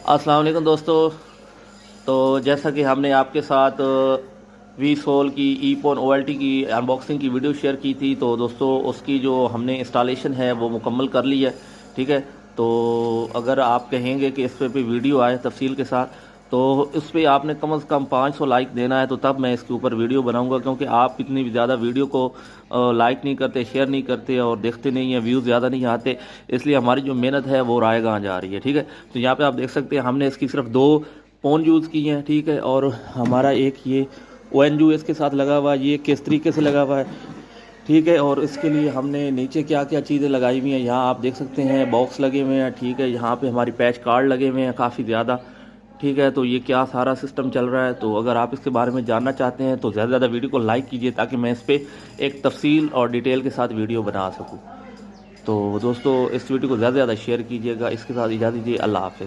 अस्सलाम वालेकुम दोस्तों। तो जैसा कि हमने आपके साथ वी सोल की ईपोन ओएलटी की अनबॉक्सिंग की वीडियो शेयर की थी, तो दोस्तों उसकी जो हमने इंस्टॉलेशन है वो मुकम्मल कर ली है। ठीक है, तो अगर आप कहेंगे कि इस पे भी वीडियो आए तफसील के साथ, तो इस पर आपने कम से कम 500 लाइक देना है, तो तब मैं इसके ऊपर वीडियो बनाऊंगा। क्योंकि आप इतनी ज़्यादा वीडियो को लाइक नहीं करते, शेयर नहीं करते और देखते नहीं हैं, व्यूज़ ज़्यादा नहीं आते, इसलिए हमारी जो मेहनत है वो रायगां जा रही है। ठीक है, तो यहाँ पे आप देख सकते हैं हमने इसकी सिर्फ 2 फ़ोन यूज़ किए हैं। ठीक है, और हमारा एक ये ONU इसके साथ लगा हुआ है, ये किस तरीके से लगा हुआ है। ठीक है, और इसके लिए हमने नीचे क्या क्या चीज़ें लगाई हुई हैं, यहाँ आप देख सकते हैं बॉक्स लगे हुए हैं। ठीक है, यहाँ पे हमारी पैच कार्ड लगे हुए हैं काफ़ी ज़्यादा। ठीक है, तो ये क्या सारा सिस्टम चल रहा है, तो अगर आप इसके बारे में जानना चाहते हैं तो ज़्यादा से ज़्यादा वीडियो को लाइक कीजिए, ताकि मैं इस पर एक तफसील और डिटेल के साथ वीडियो बना सकूँ। तो दोस्तों इस वीडियो को ज़्यादा से ज़्यादा शेयर कीजिएगा। इसके साथ इजाज़त दीजिए, अल्लाह हाफ़िज़।